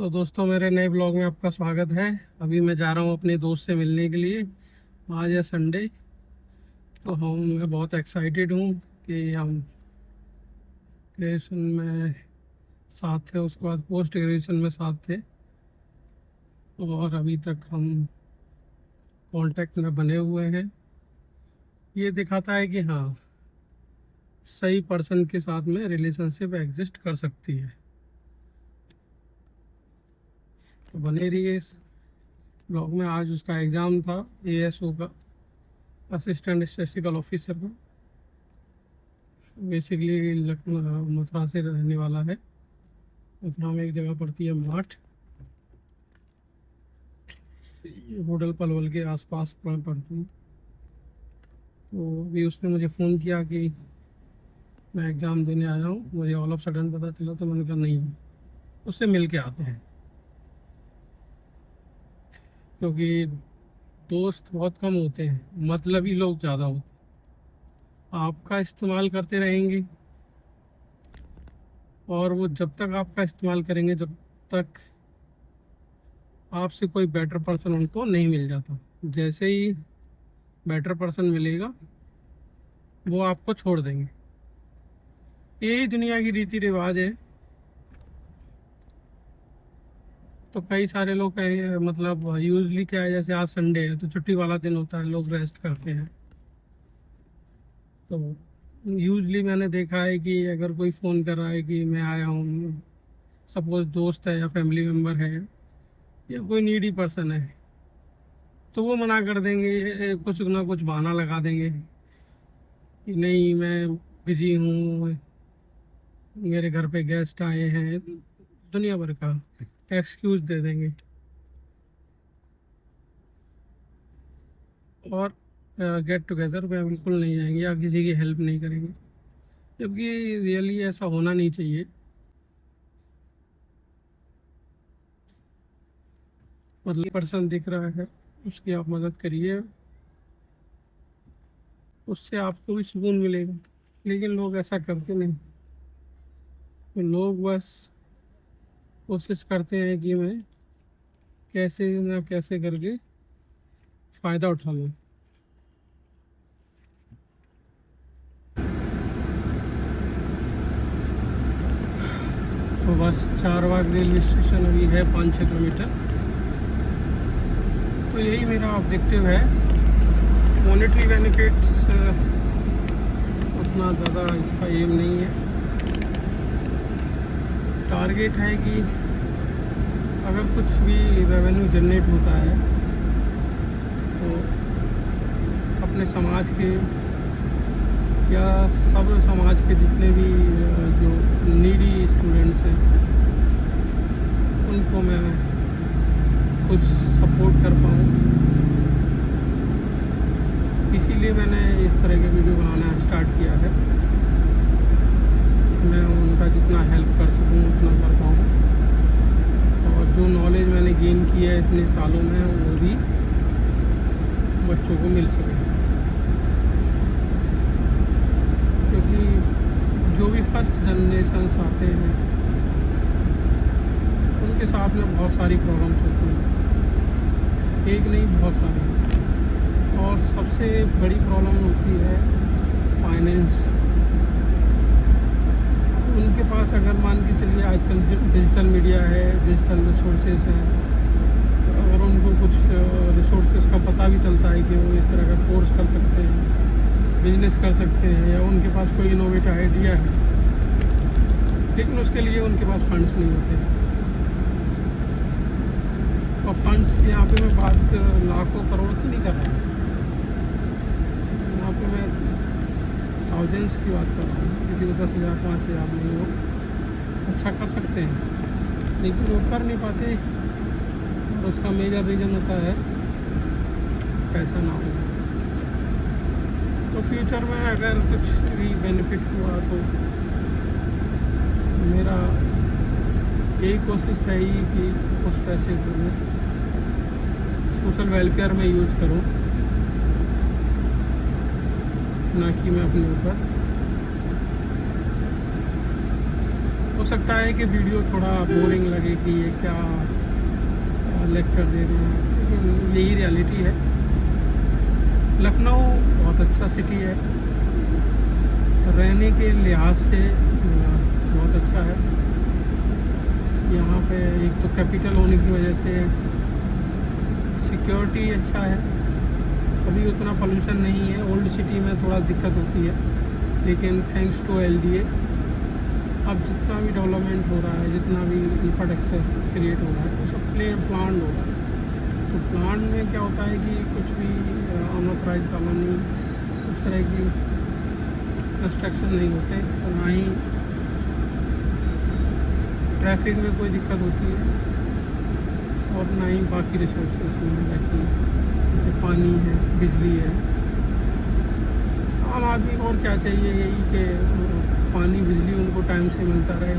तो दोस्तों, मेरे नए ब्लॉग में आपका स्वागत है। अभी मैं जा रहा हूँ अपने दोस्त से मिलने के लिए। आज है संडे। तो मैं बहुत एक्साइटेड हूँ कि हम ग्रेजुएशन में साथ थे, उसके बाद पोस्ट ग्रेजुएशन में साथ थे और अभी तक हम कांटेक्ट में बने हुए हैं। ये दिखाता है कि हाँ, सही पर्सन के साथ में रिलेशनशिप एग्जिस्ट कर सकती है। तो बने रहिए इस ब्लॉग में। आज उसका एग्ज़ाम था एएसओ का, असिस्टेंट स्टैटिस्टिकल ऑफिसर का। बेसिकली लखनऊ मथुरा से रहने वाला है। मथुरा में एक जगह पड़ती है माठ, होटल पलवल के आसपास पड़ती है। तो अभी उसने मुझे फ़ोन किया कि मैं एग्ज़ाम देने आया हूँ, मुझे ऑल ऑफ सडन पता चला। तो मैंने कहा नहीं, उससे मिल के आते हैं, क्योंकि दोस्त बहुत कम होते हैं, मतलबी लोग ज़्यादा होते हैं। आपका इस्तेमाल करते रहेंगे और वो जब तक आपका इस्तेमाल करेंगे, जब तक आपसे कोई बेटर पर्सन उनको नहीं मिल जाता। जैसे ही बेटर पर्सन मिलेगा, वो आपको छोड़ देंगे। यही दुनिया की रीति रिवाज है। तो कई सारे लोग मतलब यूजली क्या है, जैसे आज संडे है तो छुट्टी वाला दिन होता है, लोग रेस्ट करते हैं। तो यूजली मैंने देखा है कि अगर कोई फ़ोन कर रहा है कि मैं आया हूँ, सपोज दोस्त है या फैमिली मेम्बर है या कोई नीडी पर्सन है, तो वो मना कर देंगे, कुछ ना कुछ बहाना लगा देंगे कि नहीं, मैं बिजी हूँ, मेरे घर पे गेस्ट आए हैं, दुनिया भर का एक्सक्यूज़ दे देंगे। और गेट टुगेदर पे बिल्कुल नहीं जाएंगे या किसी की हेल्प नहीं करेंगे, जबकि रियली ऐसा होना नहीं चाहिए। मतलब पर्सन दिख रहा है, उसकी आप मदद करिए, उससे आपको भी सुकून मिलेगा। लेकिन लोग ऐसा करते नहीं। तो लोग बस कोशिश करते हैं कि मैं कैसे ना कैसे करके फ़ायदा उठा लूँ। तो बस चारबाग रेलवे स्टेशन अभी है 5-6 किलोमीटर। तो यही मेरा ऑब्जेक्टिव है। मॉनेटरी बेनिफिट्स उतना ज़्यादा इसका एम नहीं है। टारगेट है कि अगर कुछ भी रेवेन्यू जनरेट होता है तो अपने समाज के या सब समाज के जितने भी जो नीडी स्टूडेंट्स हैं, उनको मैं कुछ सपोर्ट कर पाऊँ। इसीलिए मैंने इस तरह के वीडियो बनाना स्टार्ट किया है। मैं उनका जितना हेल्प कर सकूँ उतना कर पाऊँ, और जो नॉलेज मैंने गेन की है इतने सालों में, वो भी बच्चों को मिल सके। क्योंकि जो भी फर्स्ट जनरेशन्स आते हैं, उनके साथ में बहुत सारी प्रॉब्लम्स होती हैं, एक नहीं बहुत सारी। और सबसे बड़ी प्रॉब्लम होती है फाइनेंस। उनके पास अगर मान के चलिए, आजकल डिजिटल मीडिया है, डिजिटल रिसोर्सेज हैं, तो अगर उनको कुछ रिसोर्सेज का पता भी चलता है कि वो इस तरह का कोर्स कर सकते हैं, बिजनेस कर सकते हैं, या उनके पास कोई इनोवेटिव आइडिया है, लेकिन उसके लिए उनके पास फंड्स नहीं होते। और फंड्स, यहाँ पे मैं बात लाखों करोड़ की नहीं कर रहा हूँ, यहाँ पे मैं थाउजेंड्स की बात कर रहा हूँ। किसी को 10,000 5,000 नहीं, वो अच्छा कर सकते हैं, लेकिन वो कर नहीं पाते। और उसका मेजर रीज़न होता है पैसा ना हो। तो फ्यूचर में अगर कुछ भी बेनिफिट हुआ तो मेरा यही कोशिश रहेगी कि उस पैसे को मैं सोशल वेलफेयर में यूज़ करूं, ना कि मैं अपने ऊपर। हो सकता है कि वीडियो थोड़ा बोरिंग लगे कि ये क्या लेक्चर दे रहे हैं, लेकिन यही रियलिटी है। लखनऊ बहुत अच्छा सिटी है, रहने के लिहाज से बहुत अच्छा है। यहाँ पे एक तो कैपिटल होने की वजह से सिक्योरिटी अच्छा है, अभी उतना पोल्यूशन नहीं है। ओल्ड सिटी में थोड़ा दिक्कत होती है, लेकिन थैंक्स टू LDA अब जितना भी डेवलपमेंट हो रहा है, जितना भी इंफ्रास्ट्रक्चर क्रिएट हो रहा है, वो सब प्लान हो रहा है। तो प्लान में क्या होता है कि कुछ भी अनऑथराइज कॉलोनी उस तरह की कंस्ट्रक्शन नहीं होते, और ना ही ट्रैफिक में कोई दिक्कत होती है, और ना ही बाकी रिसोर्सेज में, बाकी जैसे पानी है, बिजली है। आम आदमी को और क्या चाहिए, यही कि पानी बिजली उनको टाइम से मिलता रहे,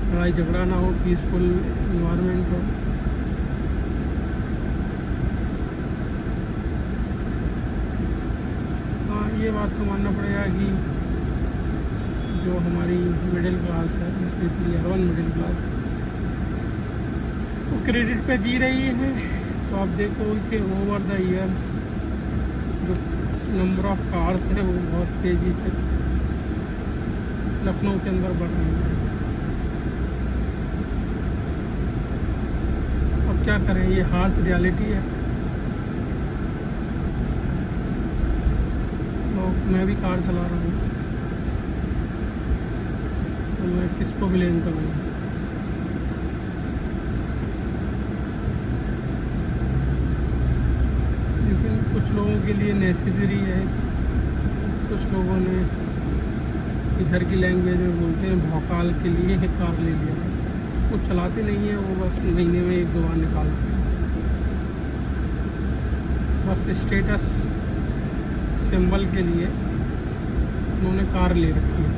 लड़ाई झगड़ा ना हो, पीसफुल इन्वायरमेंट हो। हाँ, ये बात तो मानना पड़ेगा कि जो हमारी मिडिल क्लास है, स्पेशली अर्बन मिडिल क्लास, वो क्रेडिट पे जी रही है। तो आप देखो कि ओवर द ईयर्स जो नंबर ऑफ कार्स है वो बहुत तेज़ी से लखनऊ के अंदर बढ़ रही है। अब क्या करें, ये हार्श रियलिटी है। तो मैं भी कार चला रहा हूँ, तो मैं किसको ब्लेम करूँगा। लेकिन कुछ लोगों के लिए नेसेसरी है। कुछ लोगों ने इधर की लैंग्वेज में बोलते हैं भौकाल के लिए ही कार ले लिया है। वो चलाते नहीं है, वो बस महीने में 1-2 बार निकालते हैं, बस स्टेटस सिंबल के लिए उन्होंने कार ले रखी है।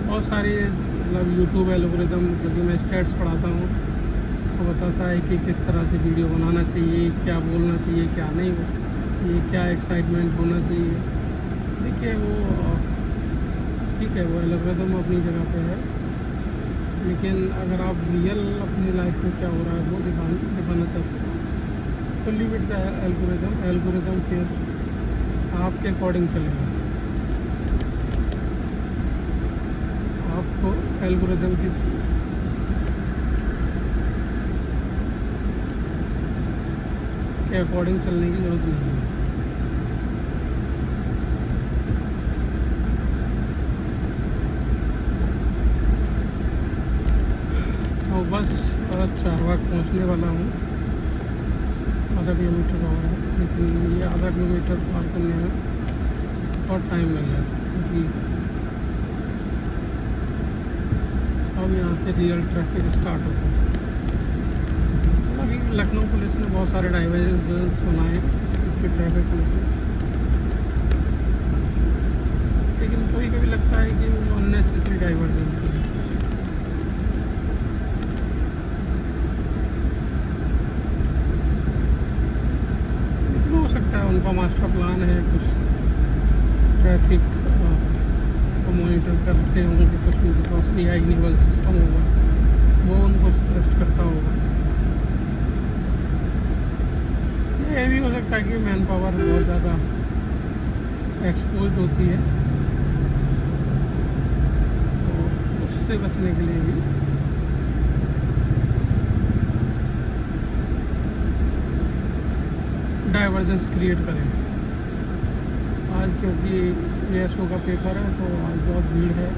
बहुत सारी मतलब यूट्यूब एल्गोरिदम, क्योंकि मैं स्टैट्स पढ़ाता हूँ, तो बताता है कि किस तरह से वीडियो बनाना चाहिए, क्या बोलना चाहिए, क्या नहीं, ये क्या एक्साइटमेंट होना चाहिए। देखिए वो ठीक है, वो एल्गोरिदम अपनी जगह पे है, लेकिन अगर आप रियल अपनी लाइफ में क्या हो रहा है वो दिखाना चाहते हैं, तो लीव इट द एल्गोरिदम फिर आपके अकॉर्डिंग चलेगा। आपको एल्गोरिदम के अकॉर्डिंग चलने की ज़रूरत नहीं है। तो बस चारबाग पहुंचने वाला हूँ, आधा किलोमीटर और है, लेकिन ये आधा किलोमीटर पार करने में बहुत टाइम लग जाएगा, क्योंकि अब यहाँ से रियल ट्रैफिक स्टार्ट होता है। अभी लखनऊ पुलिस ने बहुत सारे डाइवर्जन्स बनाए इसके ट्रैफिक पुलिस ने, लेकिन कभी कभी लगता है कि वो अननेसेसरी डाइवर्जन्स है। लेकिन हो सकता है उनका मास्टर प्लान है, कुछ ट्रैफिक को मॉनिटर करते होंगे, कुछ उनके पास AI निवल सिस्टम होगा, वो उनको सजेस्ट करता होगा। ये भी हो सकता है कि मैन पावर बहुत ज़्यादा एक्सपोज होती है, तो उससे बचने के लिए भी डाइवर्जेंस क्रिएट करें। आज क्योंकि ASO का पेपर है, तो आज बहुत भीड़ है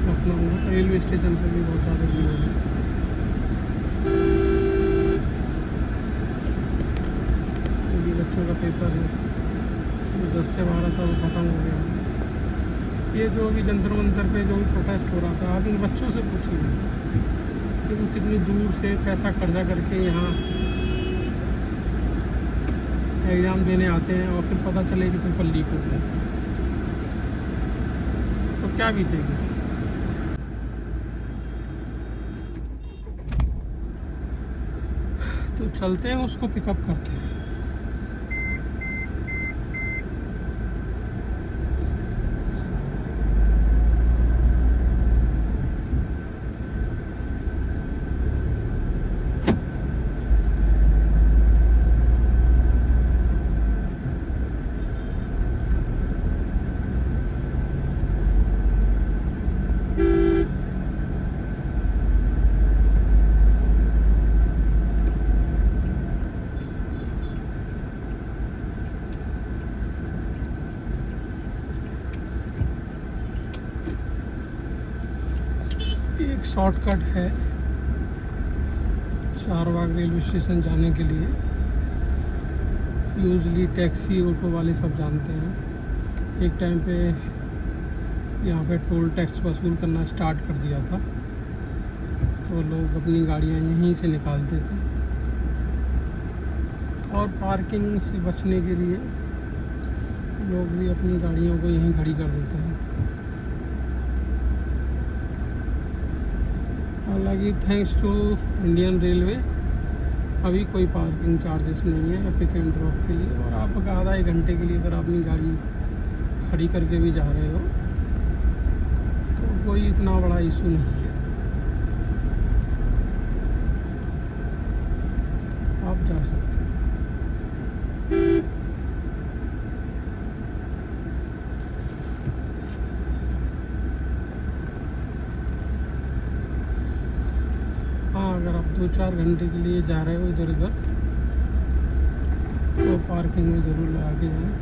लखनऊ में, रेलवे स्टेशन पर भी बहुत ज़्यादा भीड़ होगी। क्योंकि बच्चों का पेपर है, 10 से 12 था, वो ख़त्म हो गया। ये जो अभी जंतर मंतर पे जो भी प्रोटेस्ट हो रहा था, आप इन बच्चों से पूछिए कि वो कितनी दूर से पैसा कर्जा करके यहाँ एग्ज़ाम देने आते हैं, और फिर पता चले कि पेपर लीक हो गया, तो क्या बीतेगी। तो चलते हैं, उसको पिकअप करते हैं। एक शॉर्टकट है चारबाग रेलवे स्टेशन जाने के लिए। यूजली टैक्सी ऑटो वाले सब जानते हैं। एक टाइम पे यहाँ पे टोल टैक्स वसूल करना स्टार्ट कर दिया था, तो लोग अपनी गाड़ियाँ यहीं से निकालते थे, और पार्किंग से बचने के लिए लोग भी अपनी गाड़ियों को यहीं खड़ी कर देते हैं। हालांकि थैंक्स टू इंडियन रेलवे अभी कोई पार्किंग चार्जेस नहीं है पिक एंड ड्रॉप के लिए, और आप आधा एक घंटे के लिए अगर अपनी गाड़ी खड़ी करके भी जा रहे हो तो कोई इतना बड़ा इशू नहीं है, आप जा सकते हैं। हाँ, अगर आप 2-4 घंटे के लिए जा रहे हो इधर उधर तो पार्किंग में ज़रूर लगा के जाएं,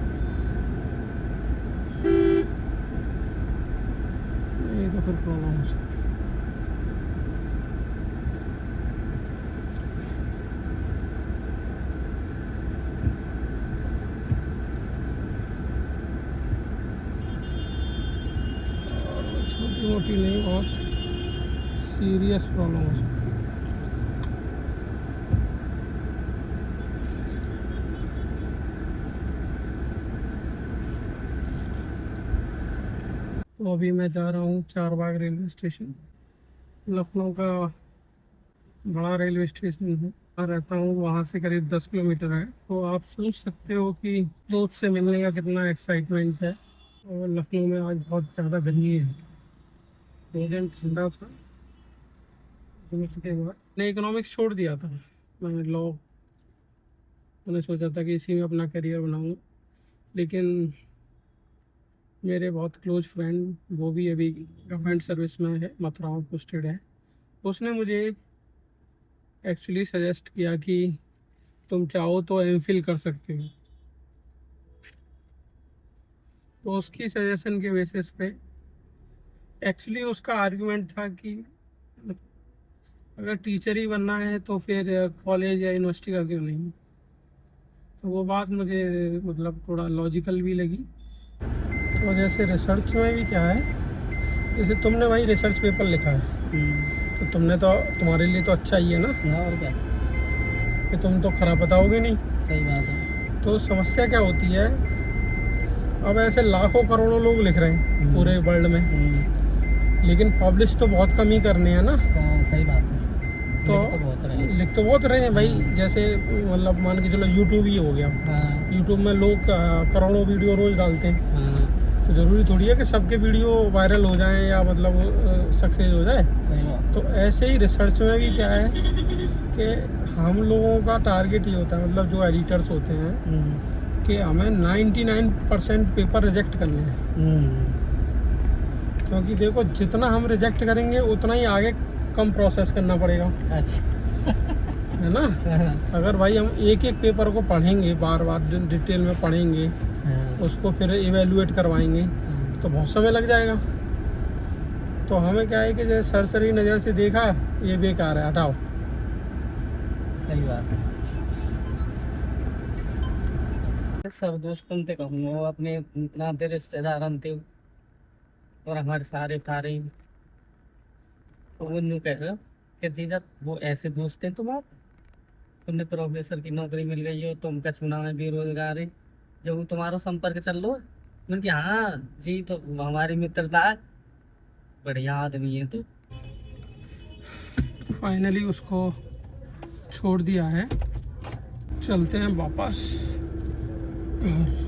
नहीं तो फिर प्रॉब्लम हो सकती है। छोटी मोटी नहीं, बहुत सीरियस प्रॉब्लम हो सकती है। तो अभी मैं जा रहा हूँ चारबाग रेलवे स्टेशन। लखनऊ का बड़ा रेलवे स्टेशन है, मैं रहता हूँ वहाँ से करीब 10 किलोमीटर है। तो आप सोच सकते हो कि दोस्त से मिलने का कितना एक्साइटमेंट है। और लखनऊ में आज बहुत ज़्यादा गर्मी है, भोजन ठंडा था। तो उसके बाद मैंने इकोनॉमिक्स छोड़ दिया था, मैं लॉ, मैंने सोचा था कि इसी में अपना करियर बनाऊँ, लेकिन मेरे बहुत क्लोज फ्रेंड, वो भी अभी गवर्नमेंट सर्विस में है, मथुरा में पोस्टेड है, उसने मुझे एक्चुअली सजेस्ट किया कि तुम चाहो तो एमफिल कर सकते हो। तो उसकी सजेशन के बेसिस पे, एक्चुअली उसका आर्गुमेंट था कि अगर टीचर ही बनना है तो फिर कॉलेज या यूनिवर्सिटी का क्यों नहीं। तो वो बात मुझे मतलब थोड़ा लॉजिकल भी लगी। तो जैसे रिसर्च में भी क्या है, जैसे तुमने भाई रिसर्च पेपर लिखा है, तो तुमने तो, तुम्हारे लिए तो अच्छा ही है ना, और क्या, कि तुम तो खराब बताओगे नहीं। सही बात है। तो समस्या क्या होती है, अब ऐसे लाखों करोड़ों लोग लिख रहे हैं पूरे वर्ल्ड में, लेकिन पब्लिश तो बहुत कम ही करने हैं ना। सही बात है। तो लिख तो बहुत रहे हैं भाई। जैसे मतलब मान के चलो यूट्यूब ही हो गया, यूट्यूब में लोग करोड़ों वीडियो रोज डालते हैं, तो ज़रूरी थोड़ी है कि सबके वीडियो वायरल हो जाएं या मतलब सक्सेस हो जाए। सही बात। तो ऐसे ही रिसर्च में भी क्या है कि हम लोगों का टारगेट ये होता है, मतलब जो एडिटर्स होते हैं, कि हमें 99% पेपर रिजेक्ट करने हैं। क्योंकि देखो, जितना हम रिजेक्ट करेंगे उतना ही आगे कम प्रोसेस करना पड़ेगा। अच्छा है ना। अगर भाई हम एक एक पेपर को पढ़ेंगे, बार बार डिटेल में पढ़ेंगे, उसको फिर इवेलुएट करवाएंगे, तो बहुत समय लग जाएगा। तो हमें क्या है कि जैसे सरसरी नज़र से देखा ये बेकार है, हटाओ। सही बात है। सब दोस्तों से कहूँगा, अपने नाते रिश्तेदार थे और हमारे सारे तारे, तो वो न्यू कह रहे हो कि जीजा वो ऐसे दोस्त हैं तुम्हारे, तुमने प्रोफेसर की नौकरी मिल गई हो, तुम कछुना में बेरोजगार है, जो तुम्हारा संपर्क चल लो। मैंने कहा हाँ जी, तो हमारी मित्रता है, बढ़िया आदमी है। तो फाइनली उसको छोड़ दिया है। चलते हैं वापस घर।